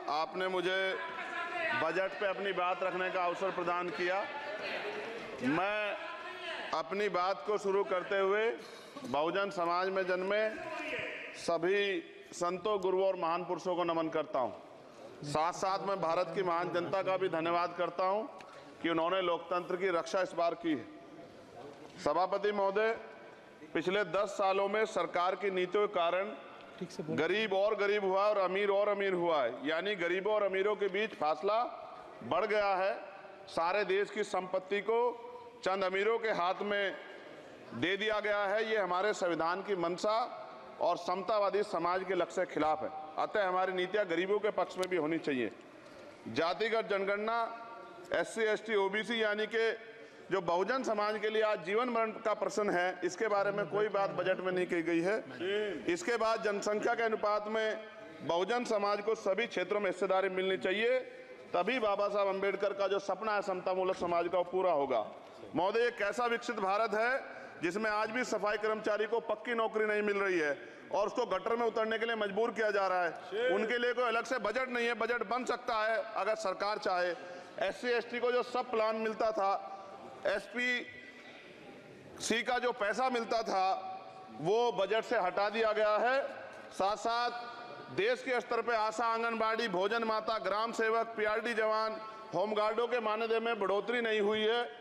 आपने मुझे बजट पे अपनी बात रखने का अवसर प्रदान किया। मैं अपनी बात को शुरू करते हुए बहुजन समाज में जन्मे सभी संतों, गुरुओं और महान पुरुषों को नमन करता हूं। साथ साथ मैं भारत की महान जनता का भी धन्यवाद करता हूं कि उन्होंने लोकतंत्र की रक्षा इस बार की है। सभापति महोदय, पिछले 10 सालों में सरकार की नीतियों के कारण गरीब और गरीब हुआ और अमीर हुआ है, यानी गरीबों और अमीरों के बीच फासला बढ़ गया है। सारे देश की संपत्ति को चंद अमीरों के हाथ में दे दिया गया है। ये हमारे संविधान की मंशा और समतावादी समाज के लक्ष्य के खिलाफ है। अतः हमारी नीतियां गरीबों के पक्ष में भी होनी चाहिए। जातिगत जनगणना, SC, ST, OBC यानी कि जो बहुजन समाज के लिए आज जीवन मरण का प्रश्न है, इसके बारे में कोई बात बजट में नहीं की गई है। इसके बाद जनसंख्या के अनुपात में बहुजन समाज को सभी क्षेत्रों में हिस्सेदारी मिलनी चाहिए, तभी बाबा साहब अम्बेडकर का जो सपना है समतामूलक समाज का, वो पूरा होगा। महोदय, एक ऐसा विकसित भारत है जिसमें आज भी सफाई कर्मचारी को पक्की नौकरी नहीं मिल रही है और उसको गटर में उतरने के लिए मजबूर किया जा रहा है। उनके लिए कोई अलग से बजट नहीं है। बजट बन सकता है अगर सरकार चाहे। SC, ST को जो सब प्लान मिलता था, SPC का जो पैसा मिलता था, वो बजट से हटा दिया गया है। साथ साथ देश के स्तर पर आशा, आंगनबाड़ी, भोजन माता, ग्राम सेवक, PRD जवान, होमगार्डों के मानदेय में बढ़ोतरी नहीं हुई है।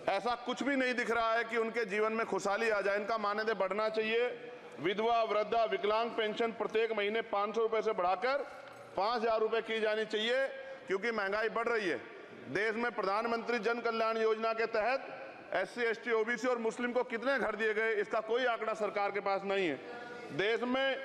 ऐसा कुछ भी नहीं दिख रहा है कि उनके जीवन में खुशहाली आ जाए। इनका मानदेय बढ़ना चाहिए। विधवा, वृद्धा, विकलांग पेंशन प्रत्येक महीने 500 रुपए से बढ़ाकर 5000 रुपए की जानी चाहिए, क्योंकि महंगाई बढ़ रही है। देश में प्रधानमंत्री जन कल्याण योजना के तहत SC, ST, OBC और मुस्लिम को कितने घर दिए गए, इसका कोई आंकड़ा सरकार के पास नहीं है। देश में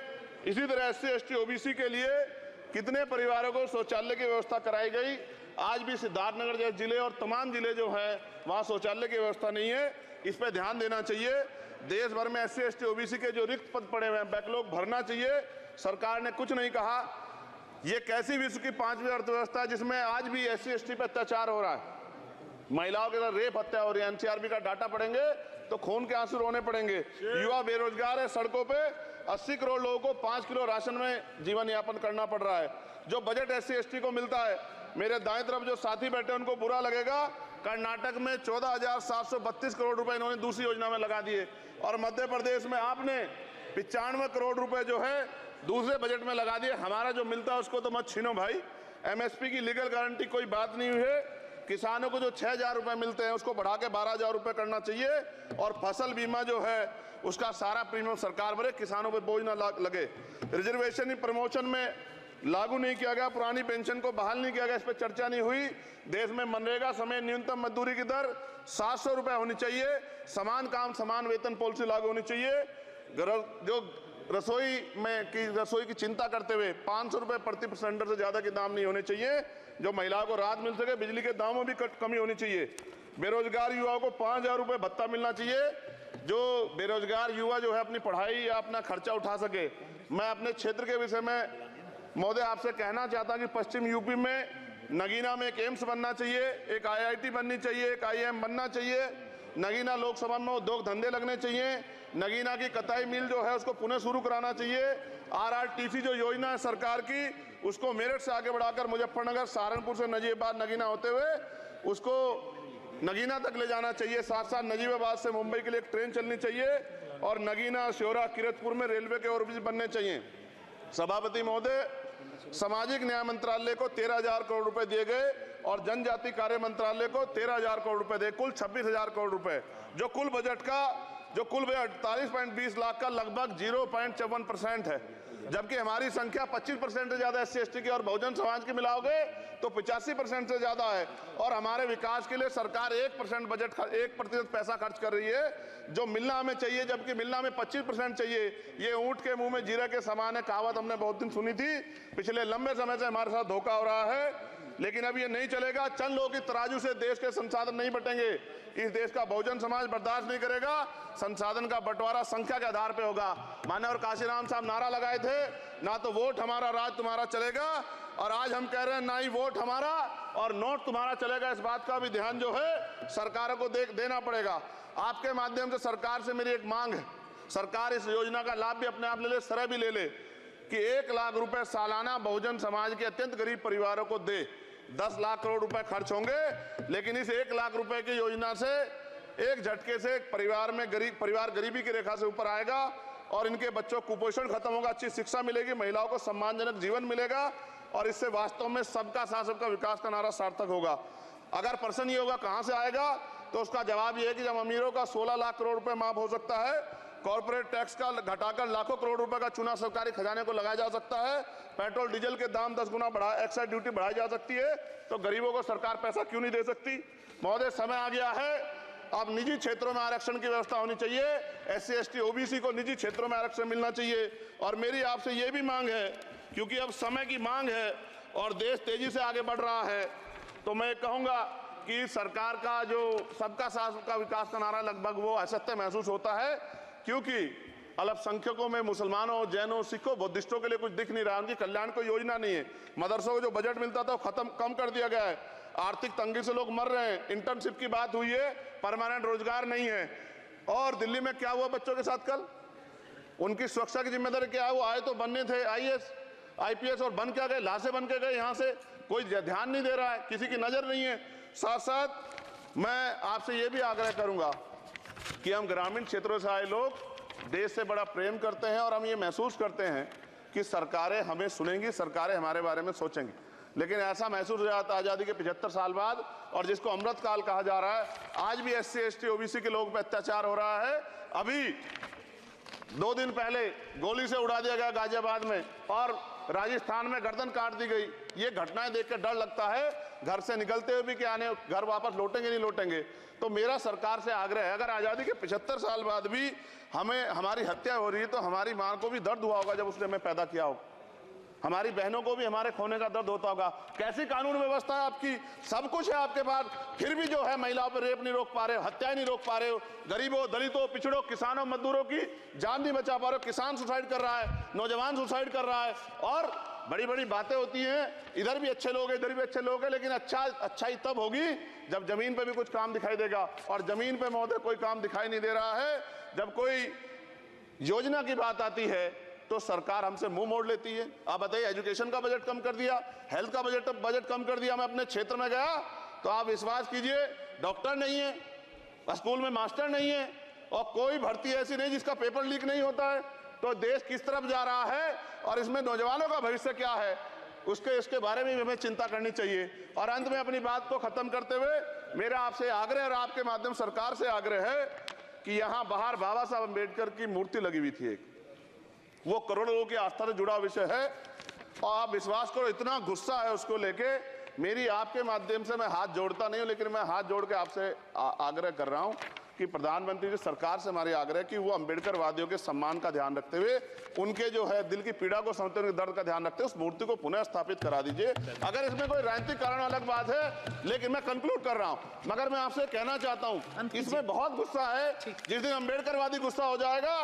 इसी तरह SC, ST, OBC के लिए कितने परिवारों को शौचालय की व्यवस्था कराई गई। आज भी सिद्धार्थनगर जैसे जिले और तमाम जिले जो हैं, वहाँ शौचालय की व्यवस्था नहीं है। इस पर ध्यान देना चाहिए। देश भर में SC, ST, OBC के जो रिक्त पद पड़े हुए हैं, बैकलॉग भरना चाहिए। सरकार ने कुछ नहीं कहा। ये कैसी विश्व की 5वीं अर्थव्यवस्था है जिसमें आज भी SC, ST पे अत्याचार हो रहा है, महिलाओं के साथ रेप हत्या हो रही है। NCRB का डाटा पढ़ेंगे तो खून के आंसू रोने पड़ेंगे। युवा बेरोजगार है, सड़कों पे 80 करोड़ लोगों को 5 किलो राशन में जीवन यापन करना पड़ रहा है। जो बजट SC, ST को मिलता है, मेरे दाएं तरफ जो साथी बैठे उनको बुरा लगेगा, कर्नाटक में 14,732 करोड़ रुपए इन्होंने दूसरी योजना में लगा दिए और मध्य प्रदेश में आपने 95 करोड़ रुपए जो है दूसरे बजट में लगा दिए। हमारा जो मिलता है उसको तो मत छीनो भाई। MSP की लीगल गारंटी कोई बात नहीं हुई है। किसानों को जो 6000 रुपए मिलते हैं उसको बढ़ा के 12000 रुपए करना चाहिए और फसल बीमा जो है उसका सारा प्रीमियम सरकार भरे, किसानों पर बोझ ना लगे। रिजर्वेशन प्रमोशन में लागू नहीं किया गया, पुरानी पेंशन को बहाल नहीं किया गया, इस पर चर्चा नहीं हुई। देश में मनरेगा समय न्यूनतम मजदूरी की दर 700 रुपए होनी चाहिए। समान काम समान वेतन पॉलिसी लागू होनी चाहिए। जो रसोई की चिंता करते हुए 500 रुपए प्रति सिलेंडर से ज्यादा के दाम नहीं होने चाहिए, जो महिलाओं को राहत मिल सके। बिजली के दामों में भी कमी होनी चाहिए। बेरोजगार युवाओं को 5000 रुपए भत्ता मिलना चाहिए, जो बेरोजगार युवा जो है अपनी पढ़ाई या अपना खर्चा उठा सके। मैं अपने क्षेत्र के विषय में महोदय आपसे कहना चाहता हूं कि पश्चिम यूपी में नगीना में एक एम्स बनना चाहिए, एक IIT बननी चाहिए, एक IIM बनना चाहिए। नगीना लोकसभा में उद्योग धंधे लगने चाहिए। नगीना की कताई मिल जो है उसको पुनः शुरू कराना चाहिए। RRTC जो योजना है सरकार की, उसको मेरठ से आगे बढ़ाकर मुजफ्फरनगर, सहारनपुर से नजीबाबाद नगीना होते हुए उसको नगीना तक ले जाना चाहिए। साथ साथ नजीबाबाद से मुंबई के लिए एक ट्रेन चलनी चाहिए और नगीना, श्योरा, किरतपुर में रेलवे के ओवरब्रिज बनने चाहिए। सभापति महोदय, सामाजिक न्याय मंत्रालय को 13,000 करोड़ रुपए दिए गए और जनजाति कार्य मंत्रालय को 13,000 करोड़ रुपए दिए, कुल 26,000 करोड़ रुपए, जो कुल बजट 48.20 लाख का लगभग 0.54% है। जबकि हमारी संख्या 25% से ज्यादा SC, ST की और बहुजन समाज की मिलाओगे तो 85% से ज्यादा है। और हमारे विकास के लिए सरकार 1% पैसा खर्च कर रही है, जो मिलना हमें चाहिए, जबकि मिलना हमें 25% चाहिए। ये ऊंट के मुंह में जीरा के समान है, कहावत हमने बहुत दिन सुनी थी। पिछले लंबे समय से हमारे साथ धोखा हो रहा है, लेकिन अब ये नहीं चलेगा। चंद लोगों की तराजू से देश के संसाधन नहीं बटेंगे। इस देश का बहुजन समाज बर्दाश्त नहीं करेगा। संसाधन का बंटवारा संख्या के आधार पे होगा। माननीय काशीराम साहब नारा लगाए थे, ना तो वोट हमारा राज तुम्हारा चलेगा, और आज हम कह रहे हैं ना ही वोट हमारा और नोट तुम्हारा चलेगा। इस बात का भी ध्यान जो है सरकारों को देना पड़ेगा। आपके माध्यम से सरकार से मेरी एक मांग है, सरकार इस योजना का लाभ भी अपने आप ले ले, सरह भी ले ले। कि 1 लाख रुपए सालाना बहुजन समाज के अत्यंत गरीब परिवारों को दे। 10 लाख करोड़ रुपए खर्च होंगे, लेकिन इस 1 लाख रुपए की योजना से एक झटके से एक परिवार गरीबी की रेखा से ऊपर आएगा और इनके बच्चों को कुपोषण खत्म होगा, अच्छी शिक्षा मिलेगी, महिलाओं को सम्मानजनक जीवन मिलेगा और इससे वास्तव में सबका साथ सबका विकास का नारा सार्थक होगा। अगर प्रश्न ये होगा कहां से आएगा, तो उसका जवाब ये है कि जब अमीरों का 16 लाख करोड़ रुपए माफ हो सकता है, कॉर्पोरेट टैक्स का घटाकर लाखों करोड़ रुपए का चूना सरकारी खजाने को लगाया जा सकता है, पेट्रोल डीजल के दाम 10 गुना एक्साइज ड्यूटी बढ़ाई जा सकती है, तो गरीबों को सरकार पैसा क्यों नहीं दे सकती। महोदय, समय आ गया है, अब निजी क्षेत्रों में आरक्षण की व्यवस्था होनी चाहिए। SC ST OBC को निजी क्षेत्रों में आरक्षण मिलना चाहिए। और मेरी आपसे ये भी मांग है, क्योंकि अब समय की मांग है और देश तेजी से आगे बढ़ रहा है, तो मैं कहूंगा कि सरकार का जो सबका साथ सबका विकास का नारा लगभग वो असत्य महसूस होता है, क्योंकि अल्पसंख्यकों में मुसलमानों, जैनों, सिखों, बुद्धिस्टों के लिए कुछ दिख नहीं रहा, उनकी कल्याण कोई योजना नहीं है। मदरसों को जो बजट मिलता था वो कम कर दिया गया है, आर्थिक तंगी से लोग मर रहे हैं, इंटर्नशिप की बात हुई है, परमानेंट रोजगार नहीं है। और दिल्ली में क्या हुआ बच्चों के साथ कल, उनकी सुरक्षा की जिम्मेदारी क्या है, वो आए तो बनने थे IAS IPS और बन क्या गए, लाशें बन के गए, यहाँ से कोई ध्यान नहीं दे रहा है, किसी की नजर नहीं है। साथ साथ मैं आपसे ये भी आग्रह करूंगा कि हम ग्रामीण क्षेत्रों से आए लोग देश से बड़ा प्रेम करते हैं और हम ये महसूस करते हैं कि सरकारें हमें सुनेंगी, सरकारें हमारे बारे में सोचेंगी, लेकिन ऐसा महसूस हो जाता है आज़ादी के 75 साल बाद, और जिसको अमृतकाल कहा जा रहा है, आज भी SC ST OBC के लोगों पर अत्याचार हो रहा है। अभी 2 दिन पहले गोली से उड़ा दिया गया गाजियाबाद में और राजस्थान में गर्दन काट दी गई। ये घटनाएं देखकर डर लगता है, घर से निकलते हुए भी कि आने घर वापस लौटेंगे नहीं लौटेंगे। तो मेरा सरकार से आग्रह है, अगर आज़ादी के 75 साल बाद भी हमारी हत्या हो रही है, तो हमारी मां को भी दर्द हुआ होगा जब उसने हमें पैदा किया हो, हमारी बहनों को भी हमारे खोने का दर्द होता होगा। कैसी कानून व्यवस्था है आपकी, सब कुछ है आपके पास, फिर भी जो है महिलाओं पर रेप नहीं रोक पा रहे हो, हत्याएं नहीं रोक पा रहे हो, गरीबों, दलितों, पिछड़ों, किसानों, मजदूरों की जान नहीं बचा पा रहे हो। किसान सुसाइड कर रहा है, नौजवान सुसाइड कर रहा है, और बड़ी बड़ी बातें होती हैं, इधर भी अच्छे लोग हैं, इधर भी अच्छे लोग हैं, लेकिन अच्छाई तब होगी जब जमीन पे भी कुछ काम दिखाई देगा। और जमीन पे महोदय कोई काम दिखाई नहीं दे रहा है। जब कोई योजना की बात आती है तो सरकार हमसे मुंह मोड़ लेती है। आप बताइए, एजुकेशन का बजट कम कर दिया, हेल्थ का बजट कम कर दिया। मैं अपने क्षेत्र में गया तो आप विश्वास कीजिए, डॉक्टर नहीं है, स्कूल में मास्टर नहीं है, और कोई भर्ती ऐसी नहीं जिसका पेपर लीक नहीं होता है। तो देश किस तरफ जा रहा है और इसमें नौजवानों का भविष्य क्या है, इसके बारे में हमें चिंता करनी चाहिए। और अंत में अपनी बात को खत्म करते हुए मेरा आपसे आग्रह और आपके माध्यम सरकार से आग्रह है कि यहाँ बाहर बाबा साहब अम्बेडकर की मूर्ति लगी हुई थी एक, वो करोड़ों लोगों की आस्था से जुड़ा विषय है, और आप विश्वास करो इतना गुस्सा है उसको लेके, मेरी आपके माध्यम से मैं हाथ जोड़ता नहीं हूं, लेकिन मैं हाथ जोड़ के आपसे आग्रह कर रहा हूं कि प्रधानमंत्री जी, सरकार से हमारी आग्रह कि वो अम्बेडकर वादियों के सम्मान का ध्यान रखते हुए, उनके जो है दिल की पीड़ा को समझते हुए, दर्द का ध्यान रखते हुए उस मूर्ति को पुनः स्थापित करा दीजिए। अगर इसमें कोई राजनीतिक कारण अलग बात है, लेकिन मैं कंक्लूड कर रहा हूं। मगर मैं आपसे कहना चाहता हूं, इसमें बहुत गुस्सा है। जिस दिन अम्बेडकरवादी गुस्सा हो जाएगा,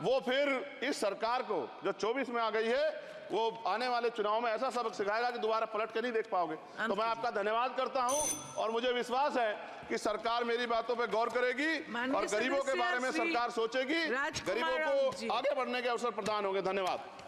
वो फिर इस सरकार को जो 24 में आ गई है, वो आने वाले चुनाव में ऐसा सबक सिखाएगा कि दोबारा पलट के नहीं देख पाओगे। तो मैं आपका धन्यवाद करता हूं और मुझे विश्वास है कि सरकार मेरी बातों पे गौर करेगी और गरीबों के बारे में सरकार सोचेगी, गरीबों को आगे बढ़ने के अवसर प्रदान होंगे। धन्यवाद।